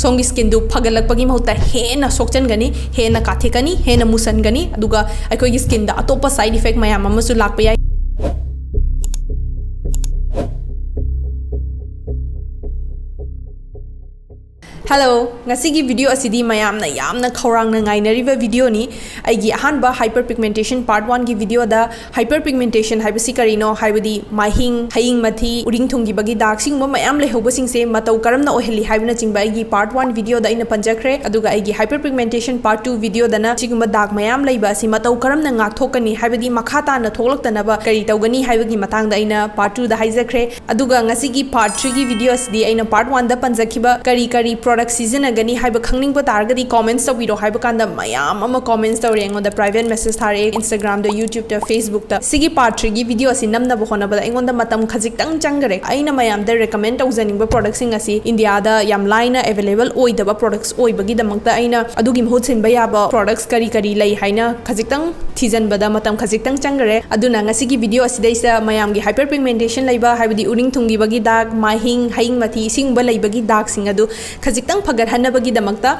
सोंगी skin दु फगलकपगी महउता हेना सोक्चनगनी हेना काथेकनी हेना मुसनगनी अदुगा अखोगी skin दा अतोपा side effect मयाम अमसु Lakpa याय Hello, ngasigi video asidi mayamna yamna khawrangna ngainariba video ni aigi ahanba hyperpigmentation part 1 gi video da hyperpigmentation haibasi karino haibadi mahing haying mathi uring thungi bagi dark sing mo mayam lehoba sing se matau karamna oheli haibna chingba aigi part 1 video da ina panjakhre aduga aigi hyperpigmentation part 2 video dana chiguma dark mayam leiba asi matau karamna ngak thokani haibadi makhata na thoklakta ba kari tawgani haibagi matang da ina part 2 da haizakhre aduga ngasigi part 3 gi video asidi aina part 1 da panjakhiba kari product season agani haiba khangning ba targadi comments to video haiba kanda mayam ama comments to reng on the private message thare Instagram the YouTube the Facebook the sigi part 3 gi video asi namna ba hona ba engon da matam khajik tang changare aina mayam da recommend tawzaning ba products sing asi India da yam line available oi da ba products oi bagi da mangta aina adugi mhut sin ba ya ba products kari lai haina khajik tang thijan ba da matam khajik tang changare aduna ngasi gi video asi daisa mayam gi hyperpigmentation laiba haibadi uring thungi bagi dag mahing haing mathi sing ba laibagi dag sing adu khajik fagar hanabagi damakta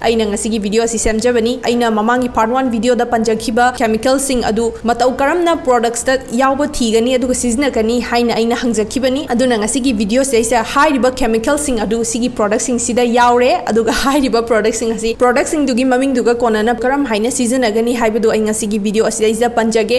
aina ngasigi video asi semjabani aina mamangi part 1 video da panjakhiba chemical sing adu matau karamna products ta yawba thigani adu season kani haina aina hangjakhibani aduna ngasigi video seisa high riba chemical sing adu sigi product sing sida yawre aduga high riba product sing asi product sing dugi maming duga konana karam haina season agani haibadu ai ngasigi video asi daisa panjage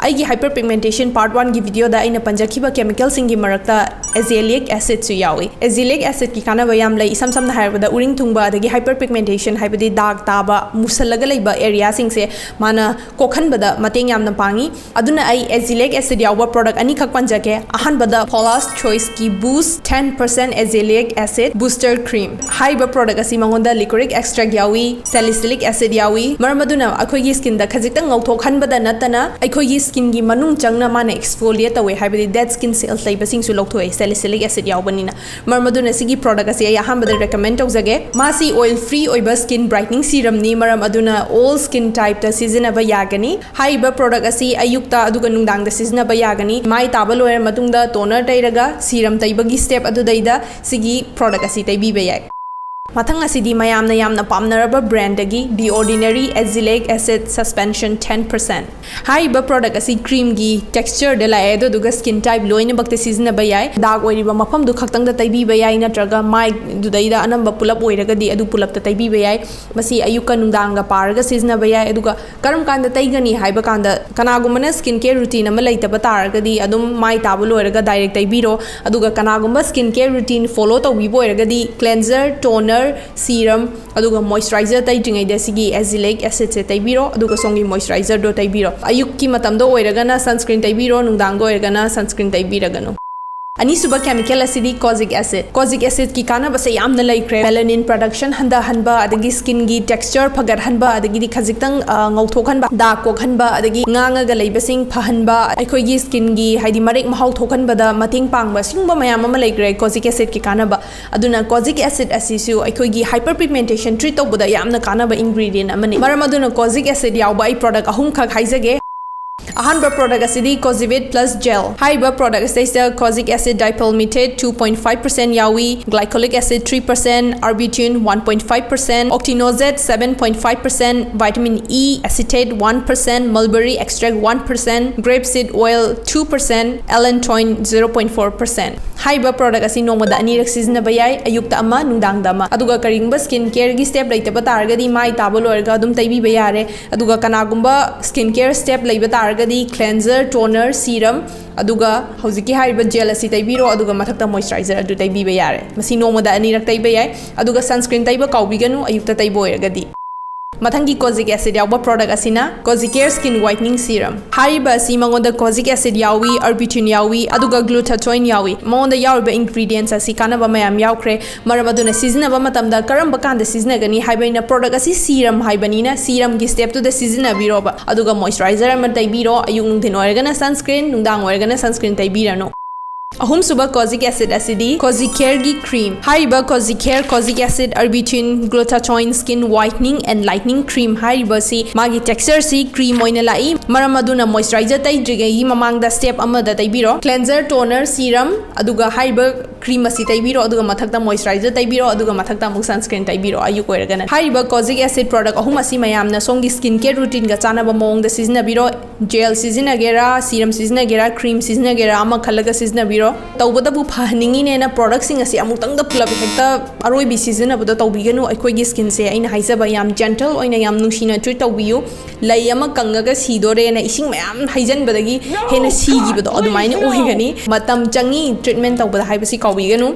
aigi hyperpigmentation part 1 gi video da aina panjakhiba chemical sing gi marakta azelaic acid su yawi azelaic acid ki kana bayam lai isam samna haibada uring thungba adagi hyperpigmentation haibadi dark taba musalaga leiba area sing se mana kokhan bada mateng yamna pangi aduna ai azelaic acid yawa product ani khak panjake ahan bada Paula's choice ki boost 10% azelaic acid booster cream haiba product asi mangonda licoric extract yawi salicylic acid yawi maramaduna akhoi gi skin da khajikta ngauthokhan bada natana akhoi gi skin gi manung changna mana exfoliate away haibadi dead skin cells leiba sing su lokthoi salicylic acid yawbanina marmaduna sigi product ase ya hambada recommend tawjage masi oil free oiba skin brightening serum ni maram aduna all skin type ta season aba yagani haiba product ase ayukta aduga nungdang da season aba yagani mai taba loyer matungda toner tairaga serum taibagi step adu daida sigi product ase taibiba yai mathang asidi mayamna yamna pamnaraba brand agi the ordinary azelaic acid suspension 10% haiba product asi cream gi texture de la edo duga skin type loina bakte season ba yai dag oiriba mafam du khaktang da taibi ba yai natraga mai du daida anamba pulap oiraga di adu pulap ta taibi ba yai masi ayuka nungdang ga paraga season ba yai aduga karam kanda taigani haiba kanda kanagumana skin care routine ama laita ba taraga di adum mai tabul oiraga direct taibiro aduga kanagumba skin care routine follow tawi bo oiraga di cleanser toner serum aduga moisturizer tai jingai da sigi azelaic acid se taibiro aduga songi moisturizer do taibiro ayukki matam do oiragana sunscreen taibiro nungdang go oiragana sunscreen taibiragano ani suba chemical asidi kojic acid ki kana base yamna laikre melanin production handa hanba adagi skin gi texture phagar hanba adagi di khajiktang ngauthokhan ba da kokhan ba adagi nganga ga leibasing phahanba akhoi gi skin gi haidi marek mahau thokhan ba da mating pangba singba mayam ama laikre kojic acid ki kana ba aduna kojic acid asisu akhoi gi hyperpigmentation treat tobuda yamna kana ba ingredient amani maram aduna kojic acid yawba ai product ahum khak haizage ahanba product asidi Cosivate Plus Gel haiba product asida kojic acid dipalmitate 2.5% yawi glycolic acid 3% arbutin 1.5% octinozate 7.5% vitamin E acetate 1% mulberry extract 1% grapeseed oil 2% allantoin 0.4% haiba product asi nomada anirak seasonaba yai ayukta ama nungdang dama aduga karingba skin care gi step laitaba targadi mai tabol orga adum taibi ba yare aduga kanagumba skin care step laiba targadi cleanser toner serum aduga hojiki hariba gel asi taibiro aduga mathakta moisturizer adu taibiba yare masi nomada anirak taiba yai aduga sunscreen taiba kaubiganu ayukta taibo ergadi mathangi kojic acid yawa product asina Cosicare skin whitening serum hariba asi mangonda kojic acid yawi arbutin yawi aduga glutathione yawi mangonda yawiba ingredients asi kanaba mayam yawkhre maramaduna season aba matamda karamba kanda season gani haibaina product asi serum haibanina serum gi step to the season abiroba aduga moisturizer ama taibiro ayung nungthin oirgana sunscreen nungdang oirgana sunscreen taibirano ahum suba kojic acid asidi Cosicare gi cream haiba Cosicare kojic acid arbutin glutathione skin whitening and lightening cream haiba si magi texture si cream oina lai maramaduna moisturizer tai drige gi mamang da step amada taibiro cleanser toner serum aduga haiba cream asi taibiro aduga mathakta moisturizer taibiro aduga mathakta amuk sunscreen taibiro ayu koiragana hariba kojic acid product ahum asi mayamna somgi skin care routine ga chanaba mongda sizinabiro gel sizinagera serum sizinagera cream sizinagera ama khalaga sizinabiro tawbadabu phaningi nena product sing asi amutang da pulab hekta aroi bi sizinabada tawbiganu aikoigi skin se aina haizaba yam gentle oina yam nushina treat tawbiyu lay ama kangaga sidore na ising mayam haijan badagi hena sigibado adumaina ohigani matam changi treatment tawbada haibasi kawbiganu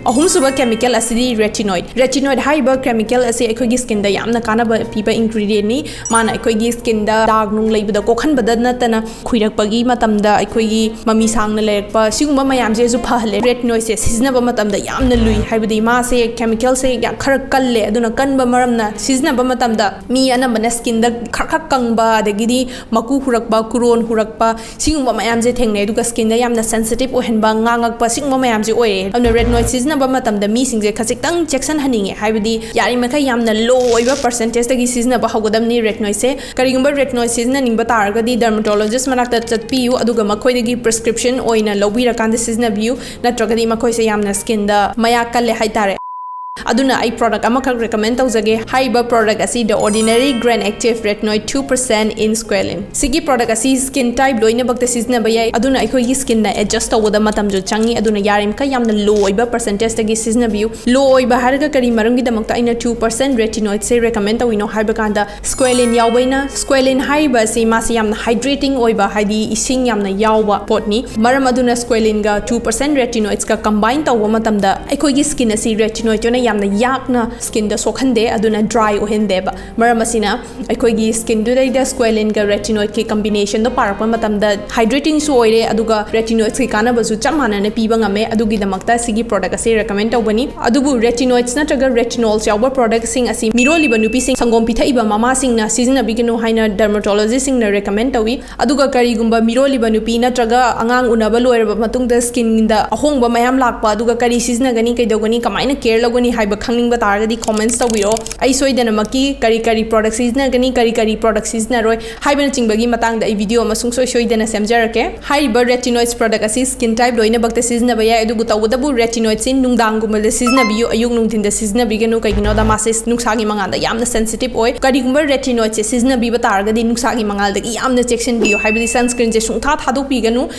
ahum suba chemical asidi retinoid haiba chemical asi aikoigi skin da yamna kanaba piba ingredient ni mana aikoigi skin da dag nung leibada kokhan bada natana khuirakpagi matamda aikoigi mami sangna lerakpa sigumba mayam je ju phale retinoid se siznaba matamda yamna lui haibadi ma se chemical se ya khar kalle aduna kanba maramna siznaba matamda mi anambana skin da khar kangba adagidi maku hurakba kuron hurakpa sigumba mayam je thengne duga skin da yamna sensitive ohenba ngangakpa sigumba mayam je oye amna retinoid siznaba matamda mi singje khajitang checkson haninge haibadi yari makai yamna low oiba percentage tagi siznaba hagodamni retinoid se karigumba retinoid sizna ningba targadi dermatologist manakta chatpiu aduga makoidagi prescription oina lobira siznabiu natragadi makoi se yamna skin da maya kalle haitare aduna ai product amakak recommend tawjage haiba product asi the ordinary grain active retinoid 2% in squalene sigi product asi skin type loina bakta sizna bayai aduna ai khoi skin na adjust tawada matam jo changi aduna yarim ka yamna low oiba percentage tagi sizna view low oiba harga kari marungi damakta aina 2% retinoid se recommend tawino haiba kanda squalene yawbaina squalene haiba si masi yamna hydrating oiba haidi ising yamna yawba potni maram aduna squalene ga 2% retinoids ka combine tawwa matamda ai khoi skin asi retinoid jona yamna yakna skin da sokhande aduna dry ohende ba maramasina aikoigi skin du da squalene ga retinoid ke combination do parapa matamda hydrating su oire aduga retinoid ke kana basu chamana na piba ngame adugi damakta sigi product ase recommend tawbani adubu retinoids na taga retinols yawba product sing asi miroli banupi sing sangom pitha iba mama sing na season abigenu haina dermatologist sing na recommend tawi aduga kari gumba miroli banupi na taga angang unaba loiraba matungda skin da ahongba mayam lakpa aduga kari season gani kaidogani kamaina care logani haiba khangning targadi comments tawiro ai soidana maki kari product sizna gani kari product sizna roi haibana chingbagi matang da ai video amasung soidana semjarake haiba retinoids product asi skin type loina bakta sizna baya edu gutawdabu retinoids in nungdang gumala sizna biyo ayung nungtin da sizna bigenu kaigino da masis nuksagi manganda yamna sensitive oi kari gumba retinoids sizna biba targadi nuksagi mangal da yamna section biyo haibadi sunscreen je sungtha thaduk biganu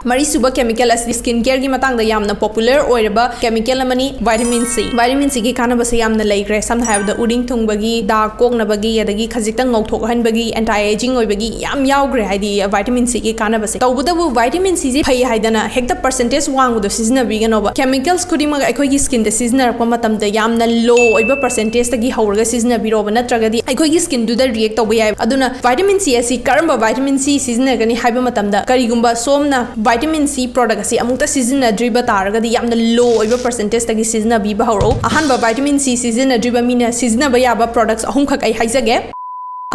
Mari suba chemical as skin care gi matang da yamna popular oiraba chemical amani vitamin C gi kana ba se yamna leigre sam have the uding thung bagi da kok na bagi adagi khajitang ngauthok han bagi anti aging oi bagi yam yaugre haidi vitamin C gi kana ba se tawbuda bu vitamin C ji phai haidana hekta percentage wang do season bi gano ba chemicals kudi ma ai khoi gi skin da season ra matam da yamna low oiba percentage ta gi haurga season bi ro ba natragadi ai khoi gi skin du da react tawba yai aduna vitamin C asi karamba vitamin C season gani haiba matam da karigumba somna vitamin C product asi amukta season driba taragadi yamna low oiba percentage tagi season bi baharo ahanba vitamin C season driba mina season ba yaba products ahum khak ai haizage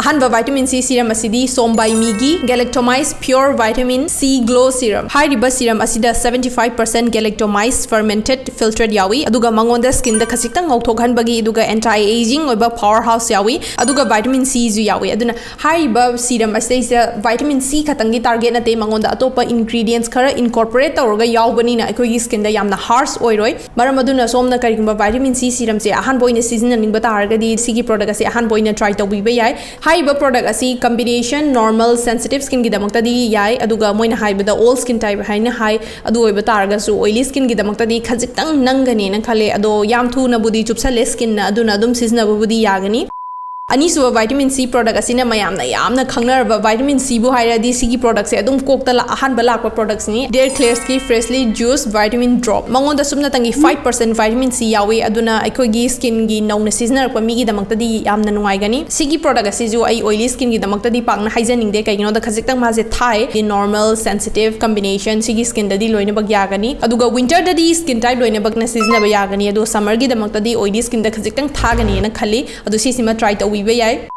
ahanba vitamin C serum asidi sombai migi galactomized pure vitamin C glow serum hariba serum asida 75% galactomized fermented filtered yawi aduga mangonda skin da khasitang ngauthok bagi aduga anti aging oiba powerhouse yawi aduga vitamin C ju yawi aduna hariba serum asida vitamin C khatangi target na te mangonda atopa ingredients khara incorporate tawrga yawbani na akogi skin da yamna harsh oiroi maram aduna somna karigumba vitamin C serum se ahan boina seasoning ba targadi sigi product ase ahan boina try tawbi yai haiba product asi combination normal sensitive skin gi damakta di yai aduga moina haiba da all skin type haina hai adu oiba targa su oily skin gi damakta di khajitang nangani na khale ado yam thu na budi chupsale skin na aduna adum season budi yagani Anisuba vitamin C product asina mayamna yamna khangnaraba vitamin C bu hairadi sigi product se adum kokta la ahan balakpa products ni Dare Clears ki freshly juiced vitamin drop mangonda sumna tangi 5% vitamin C yawi aduna aikogi skin gi nauna seasoner pa migi damakta di yamna nungai gani sigi product asi ju ai oily skin gi damakta di pangna hygienic de kaigino da khajitang ma je thai di normal sensitive combination sigi skin da di loina bag yagani aduga winter da di skin type loina bag na season ba yagani adu summer gi damakta di oily skin da khajitang thagani na khali adu si sima try to we yai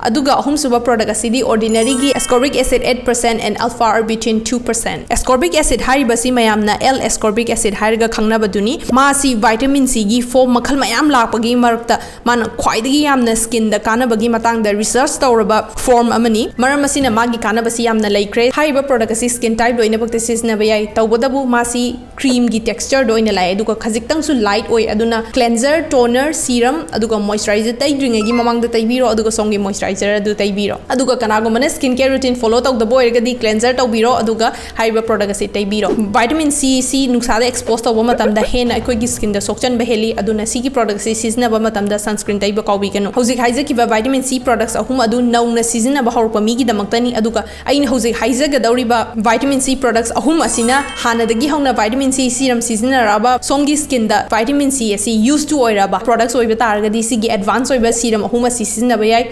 Aduga ahumsuba product asidi ordinary gi ascorbic acid 8% and alpha arbutin 2%. Ascorbic acid haribasi mayamna L ascorbic acid hariga khangnabaduni masi vitamin C gi form makhal mayam lakpagi marakta man khwaidagi yamna skin da kanabagi matangda research tawraba form amani maram asina magi kanabasi yamna laikre hariba product asi skin type loina bakta sisna bayai tawbodabu masi cream gi texture doina lai aduga khajiktang su light oi aduna cleanser toner serum aduga moisturizer tai dringa gi mamangda taibiro aduga songi moisturizer adu taibiro aduga kanagumana skin care routine follow tawda boirgadi cleanser tawbiro aduga haiba product asi taibiro vitamin C nuksada expose tawba matamda hena aikoi gi skin da sokchan beheli aduna C gi product si seasona ba matamda sunscreen taiba kawbi kanu hojik haiza kiba vitamin C products ahum adu nauna season ba horpa mi gi damaktani aduga aina hojik haiza ga dauriba vitamin C products ahum asina hanadagi hauna vitamin C serum season raba songi skin da vitamin C asi used to oiraba products oiba targadi si gi advance oiba serum ahum asi season ba yai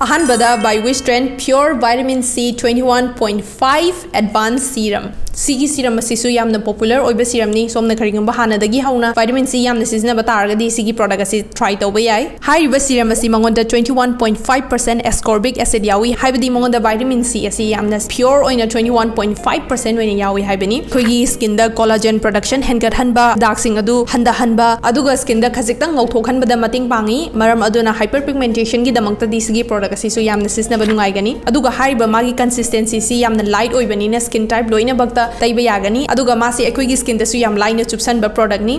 Ahanbada by which trend pure vitamin C 21.5 advanced serum. Sigi serum asisu yamna popular oiba serum ni somna karingamba hanadagi hauna vitamin C yamna seasona batargadi sigi product asi try tawba yai. Hariba serum asi mangonda 21.5% ascorbic acid yawi haibadi mangonda vitamin C asi yamna pure oina 21.5% oina yawi haibani. Koigi skin da collagen production hengat hanba dark sing adu handa hanba aduga skin da khajiktang ngauthokhanba da mating pangi maram aduna hyperpigmentation gi damangta di sigi product asi su yamna seasona ba nungai gani aduga hariba magi consistency si yamna light oibani na skin type loina bakta taiba yagani aduga masi ekoi gi skin da su yam line chupsan ba product ni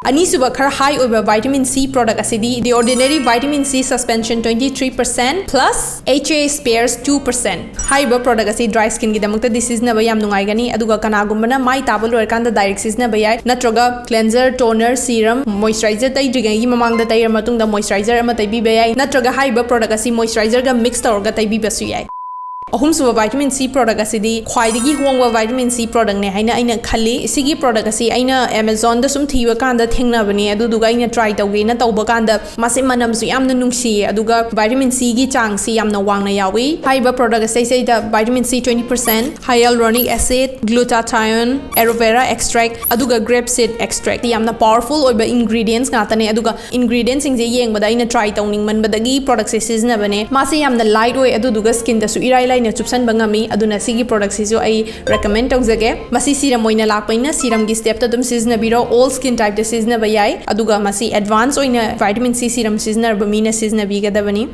Anisuba khar high over vitamin C product asidi the ordinary vitamin C suspension 23% plus HA spares 2%. High over product asi dry skin gi damakta this is na bayam nungai gani aduga kanagumna mai tabal or kanda direct sis na bayai natroga cleanser toner serum moisturizer tai driga gi mamang da tai matung da moisturizer ama tai bi bayai natroga high over product asi moisturizer ga mix torga tai bi basu yai ahumsuba vitamin C product asidi khwaidagi hongwa vitamin C product ne haina aina khali sigi product asi aina Amazon da sum thiwa kanda thengna bani aduduga aina try tawge na tawba kanda mase manam su yamna nungsi aduga vitamin C gi chang si yamna wangna yawi haiba product sai da vitamin C 20% hyaluronic acid glutathione aloe vera extract aduga grape seed extract yamna powerful oiba ingredients ngata ne aduga ingredients sing je yengba da aina try tawning man badagi product sai seasona bane mase yamna light oi aduduga skin da su irai na chupsan bangami aduna sigi products isu ai recommend tawjage masi serum oina lakpaina serum gi step ta dum seasona biro all skin type de seasona ba yai aduga masi advance oina vitamin C serum seasona ba mina seasona bi gadabani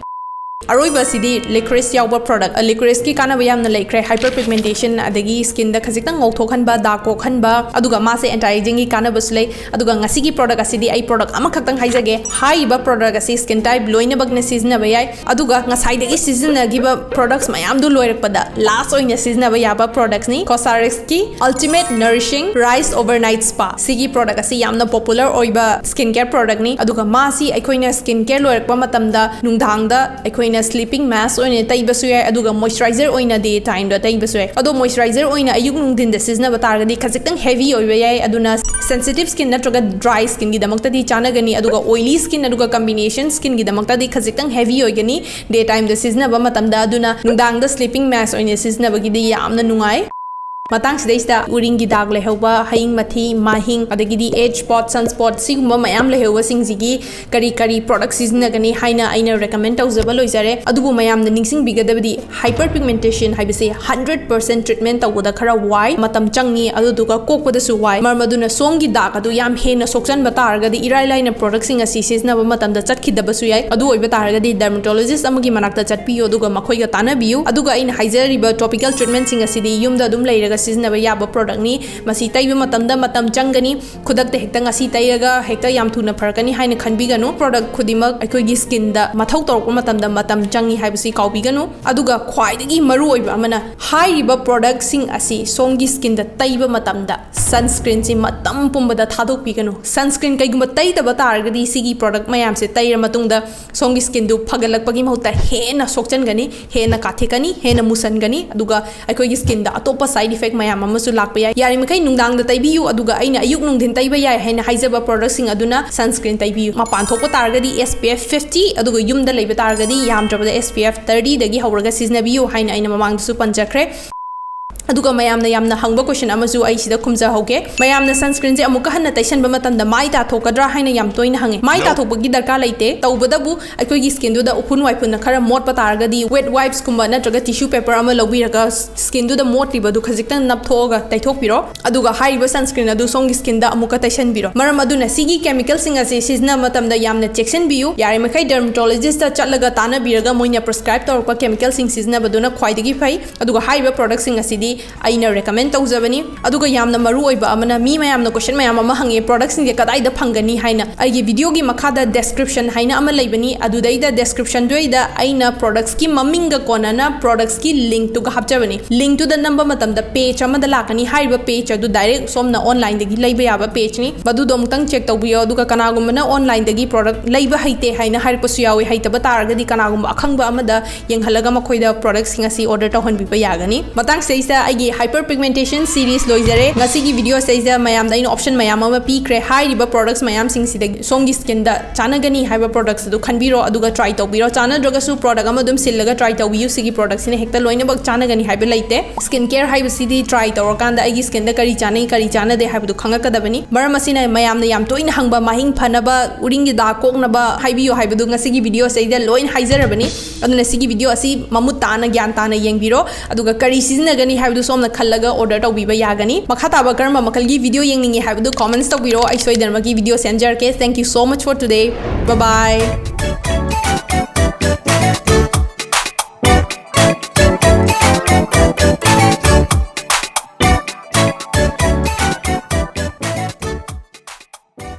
Aroiba sidi licorice yauba product licorice ki kana bayam na laikre hyperpigmentation adagi skin da khajikta ngauthokhan ba dark kokhan ba aduga mase anti aging ki kana baslei aduga ngasi ki product asidi ai product ama khaktang haijage high ba product asi skin type loina bagna season ba yai aduga ngasai dagi season gi ba products mayam du loirakpada last oina season ba yaba products ni Cosrx ki ultimate nourishing rice overnight spa sigi product asi yamna popular oiba skincare product ni aduga masi aikoina skincare loirakpa matamda nungdang da aikoina sleeping mask oina taiba su yai aduga moisturizer oina day time da taiba su yai ado moisturizer oina ayuk nungdin da season ba targadi khajiktang heavy oiba yai aduna sensitive skin natroga dry skin gi damakta di chanagani aduga oily skin aduga combination skin gi damakta di khajiktang heavy oigani day time da season ba matamda aduna nungdang da sleeping mask oina season ba gi di yamna nungai matang sidaista uring gi dag lehoba haing mathi mahing adagidi age spot sunspot siguma mayam lehoba singjigi kari product season gani haina aina recommend tawjaba loizare adubu mayam na ningsing bigadabdi hyperpigmentation haibase 100% treatment tawda khara wai matam changi aduduga kokpada su wai marmaduna somgi dag adu yam hena sokchan batargadi irai laina product sing asi season ba matam da chatkidaba su yai adu oiba targadi dermatologist amagi manakta chatpiyo aduga makhoi ga tanabiyu aduga aina haizariba topical treatment sing asidi yumda adum leiraga seasonaba yaba product ni masi taiba matamda matam changani khudakta hekta ngasi taiga hekta yam thuna pharakani haina khanbiganu product khudimak aikoi gi skin da mathau torpa matamda matam changi haibasi kaubiganu aduga khwaidagi maru oiba amana haiba product sing asi songi skin da taiba matamda sunscreen si matam pumba da thadok biganu sunscreen kaiguma taida batargadi sigi product mayam se taira matungda songi skin du phagalakpagi mahutta hena sokchan gani hena kathekani hena musan gani aduga aikoi gi skin da atopa side effect mayam amasu lakpa yai yari makai nungdang da taibiyu aduga aina ayuk nungdin taiba yai haina haizaba product sing aduna sunscreen taibiyu mapan thokpa targadi SPF 50 aduga yumda leiba targadi yam trabada SPF 30 dagi hawraga seasonable haina aina mamang su panjakre ꯑꯗꯨꯒ ꯃꯌꯥꯝꯅ ꯌꯥꯝꯅ ꯍꯪꯕ question ꯑꯃꯁꯨ ꯑꯩ ꯁꯤꯗ ꯈꯨꯝꯖꯍꯧꯒꯦ ꯃꯌꯥꯝꯅ sunscreen ꯁꯦ ꯑꯃꯨꯛꯀ ꯍꯟꯅ ꯇꯩꯁꯟꯕ ꯃꯇꯝꯗ ꯃꯥꯏ ꯇꯥꯊꯣꯛꯀꯗ꯭ꯔꯥ ꯍꯥꯏꯅ ꯌꯥꯝ ꯇꯣꯏꯅ ꯍꯪꯉꯦ ꯃꯥꯏ ꯇꯥꯊꯣꯛꯄꯒꯤ ꯗꯔꯀꯥꯔ ꯂꯩꯇꯦ ꯇꯧꯕꯗꯕꯨ ꯑꯩꯈꯣꯏꯒꯤ ꯁ꯭ꯀꯤꯟꯗꯨꯗ ꯎꯐꯨꯟ ꯋꯥꯏꯐꯨꯟꯅ ꯈꯔ ꯃꯣꯠꯄ ꯇꯥꯔꯒꯗꯤ ꯋꯦꯠ ꯋꯥꯏꯞꯁ ꯀꯨꯝꯕ ꯅꯠꯇ꯭ꯔꯒ ꯇꯤꯁꯨ ꯄꯦꯄꯔ ꯑꯃ ꯂꯧꯕꯤꯔꯒ ꯁ꯭ꯀꯤꯟꯗꯨꯗ ꯃꯣꯠꯂꯤꯕꯗꯨ ꯈꯖꯤꯛꯇꯪ ꯅꯞꯊꯣꯛꯑꯒ ꯇꯩꯊꯣꯛꯄꯤꯔꯣ ꯑꯗꯨꯒ ꯍꯥꯏꯔꯤꯕ ꯁꯟꯁꯀ꯭ꯔꯤꯟ ꯑꯗꯨ ꯁꯣꯝꯒꯤ ꯁ꯭ꯀꯤꯟꯗ ꯑꯃꯨꯛꯀ ꯇꯩꯁꯟꯕꯤꯔꯣ ꯃꯔꯝ ꯑꯗꯨꯅ ꯁꯤꯒꯤ ꯀꯦꯃꯤꯀꯦꯜꯁꯤꯡ ꯑꯁꯤ ꯁꯤꯖꯤꯟꯅꯕ ꯃꯇꯝꯗ ꯌꯥꯝꯅ ꯆꯦꯛꯁꯤꯟꯕꯤꯌꯨ ꯌꯥꯔꯤꯃꯈꯩ ꯗꯔꯃꯇꯣꯂꯣꯖꯤꯁꯇ ꯆꯠꯂꯒ ꯇꯥꯟꯅꯕꯤꯔꯒ ꯃꯣꯏꯅ ꯄ꯭ꯔꯦꯁꯀ꯭राꯏꯕ ꯇꯧꯔꯛꯄ ꯀꯦꯃꯤꯀꯦꯜꯁꯤꯡ ꯁꯤꯖꯤꯟꯅꯕꯗꯨꯅ ꯈ꯭ꯋꯥꯏꯗꯒꯤ ꯐꯩ ꯑꯗꯨꯒ ꯍꯥꯏꯔꯤꯕ ꯄ꯭ꯔꯣꯗꯛꯁꯤꯡ ꯑꯁꯤꯗꯤ ꯑꯩꯅ ꯔꯦꯀꯃꯦꯟ ꯇꯧꯖꯕꯅꯤ ꯑꯗꯨꯒ ꯌꯥꯝꯅ ꯃꯔꯨꯑꯣꯏꯕ ꯑꯃꯅ ꯃꯤ ꯃꯌꯥꯝꯅ ꯀ꯭ꯋꯦꯁꯟ ꯃꯌꯥꯝ ꯑꯃ ꯍꯪꯉꯦ ꯄ꯭ꯔꯣꯗꯛꯁꯤꯡꯁꯦ ꯀꯗꯥꯏꯗ ꯐꯪꯒꯅꯤ ꯍꯥꯏꯅ ꯑꯩꯒꯤ ꯚꯤꯗꯤꯑꯣꯒꯤ ꯃꯈꯥꯗ ꯗꯦꯁꯀ꯭ꯔꯤꯞꯁꯟ ꯍꯥꯏꯅ ꯑꯃ ꯂꯩꯕꯅꯤ ꯑꯗꯨꯗꯩꯗ ꯗꯦꯁꯀ꯭ꯔꯤꯞꯁꯟꯗꯨꯗ ꯑꯩꯅ ꯄ꯭ꯔꯣꯗꯛꯁꯀꯤ ꯃꯃꯤꯡꯒ ꯀꯣꯟꯅꯅ ꯄ꯭ꯔꯣꯗꯛꯁꯀꯤ ꯂꯤꯡꯛꯇꯨꯒ ꯍꯥꯞꯆꯕꯅꯤ ꯂꯤꯡꯛꯇꯨꯗ ꯅꯝꯕ ꯃꯇꯝꯗ ꯄꯦꯖ ꯑꯃꯗ ꯂꯥꯛꯀꯅꯤ ꯍꯥꯏꯔꯤꯕ ꯄꯦꯖ ꯑꯗꯨ ꯗꯥꯏꯔꯦꯛ ꯁꯣꯝꯅ ꯑꯣꯟꯂꯥꯏꯟꯗꯒꯤ ꯂꯩꯕ ꯌꯥꯕ ꯄꯦꯖꯅꯤ ꯃꯗꯨꯗꯣ ꯑꯃꯨꯛꯇꯪ ꯆꯦꯛ ꯇꯧꯕꯤꯌꯣ ꯑꯗꯨꯒ ꯀꯅꯥꯒꯨꯝꯕꯅ ꯑꯣꯟꯂꯥꯏꯟꯗꯒꯤ ꯄ꯭ꯔꯣꯗꯛ ꯂꯩꯕ ꯍꯩꯇꯦ ꯍꯥꯏꯅ ꯍꯥꯏꯔꯛꯄꯁꯨ ꯌꯥꯎꯏ ꯍꯩꯇꯕ ꯇꯥꯔꯒꯗꯤ ꯀꯅꯥꯒꯨꯝꯕ ꯑꯈꯪꯕ ꯑꯃꯗ ꯌꯦꯡꯍꯜꯂꯒ ꯃꯈꯣꯏꯗ ꯄ꯭ꯔꯣꯗꯛꯁꯤꯡ ꯑꯁꯤ ꯑꯣꯔꯗꯔ ꯇꯧꯍꯟꯕꯤꯕ ꯌꯥꯒꯅꯤ ꯃꯇꯥꯡ ꯁꯤꯗꯩꯁꯤꯗ ꯑꯩꯒꯤ ꯍꯥꯏꯄꯔ ꯄꯤꯒꯃꯦꯟꯇꯦꯁꯟ ꯁꯤꯔꯤꯁ ꯂꯣꯏꯖꯔꯦ ꯉꯁꯤꯒꯤ ꯚꯤꯗꯤꯑꯣ ꯁꯤꯗꯩꯁꯤꯗ ꯃꯌꯥꯝꯗ ꯑꯩꯅ ꯑꯣꯞꯁꯟ ꯃꯌꯥꯝ ꯑꯃ ꯄꯤꯈ꯭रे ꯍꯥꯏꯔꯤꯕ ꯄ꯭ꯔꯣꯗꯛꯁ ꯃꯌꯥꯝꯁꯤꯡꯁꯤꯗꯒꯤ ꯁꯣꯝꯒꯤ ꯁ꯭ꯀꯤꯟꯗ ꯆꯥꯟꯅꯒꯅꯤ ꯍꯥꯏꯕ ꯄ꯭ꯔꯣꯗꯛꯁ ꯑꯗꯨ ꯈꯟꯕꯤꯔꯣ ꯑꯗꯨꯒ ꯇ꯭राꯏ ꯇꯧꯕꯤꯔꯣ ꯆꯥꯟꯅꯗ꯭ꯔꯒꯁꯨ ꯄ꯭ꯔꯣꯗꯛ ꯑꯃ ꯑꯗꯨꯝ ꯁꯤꯜꯂꯒ ꯇ꯭राꯏ ꯇꯧꯕꯤꯌꯨ ꯁꯤꯒꯤ ꯄ꯭ꯔꯣꯗꯛꯁꯤꯅ ꯍꯦꯛꯇ ꯂꯣꯏꯅꯃꯛ ꯆꯥꯟꯅꯒꯅꯤ ꯍꯥꯏꯕ ꯂꯩꯇꯦ ꯁ꯭ꯀꯤꯟ ꯀꯦꯌꯔ ꯍꯥꯏꯕꯁꯤꯗꯤ ꯇ꯭राꯏ ꯇꯧꯔꯀꯥꯟꯗ ꯑꯩꯒꯤ ꯁ꯭ꯀꯤꯟꯗ ꯀꯔꯤ ꯆꯥꯟꯅꯩ ꯀꯔꯤ ꯆꯥꯟꯅꯗꯦ ꯍꯥꯏꯕꯗꯨ ꯈꯪꯉꯛꯀꯗꯕꯅꯤ ꯃꯔꯝ ꯑꯁꯤꯅ ꯃꯌꯥꯝꯅ ꯌꯥꯝ ꯇꯣꯏꯅ ꯍꯪꯕ ꯃꯍꯤꯡ ꯐꯅꯕ ꯎꯔꯤꯡꯒꯤ ꯗꯥꯛ ꯀꯣꯛꯅꯕ ꯍꯥꯏꯕꯤꯌꯨ ꯍꯥꯏꯕꯗꯨ ꯉꯁꯤꯒꯤ ꯚꯤꯗꯤꯑꯣ ꯑꯁꯤꯗ ꯂꯣꯏꯅ ꯍꯥꯏꯖꯔꯕꯅꯤ ꯑꯗꯨꯅ ꯁꯤꯒꯤ ꯚꯤꯗꯤꯑꯣ ꯑꯁꯤ ꯃꯃꯨꯠ ꯇꯥꯅ ꯒ꯭ꯌꯥꯟ ꯇꯥꯅ ꯌꯦꯡꯕꯤꯔꯣ ꯑꯗꯨꯒ ꯀꯔꯤ ꯁꯤꯖꯤꯟꯅꯒꯅꯤ ꯍꯥꯏꯕꯗꯨ ꯁꯣꯝꯅ ꯈꯜꯂꯒ ꯑꯣꯔꯗꯔ ꯇꯧꯕꯤꯕ ꯌꯥꯒꯅꯤ ꯃꯈꯥ ꯇꯥꯕ ꯀꯔꯝꯕ ꯃꯈꯜꯒꯤ ꯚꯤꯗꯤꯑꯣ ꯌꯦꯡꯅꯤꯡꯉꯦ ꯍꯥꯏꯕꯗꯨ ꯀꯣꯃꯦꯟꯠꯁ ꯇꯧꯕꯤꯔꯣ ꯑꯩ ꯁꯣꯏꯗꯅꯃꯛꯀꯤ ꯚꯤꯗꯤꯑꯣ ꯁꯦꯝꯖꯔꯛꯀꯦ thank you so much for today bye bye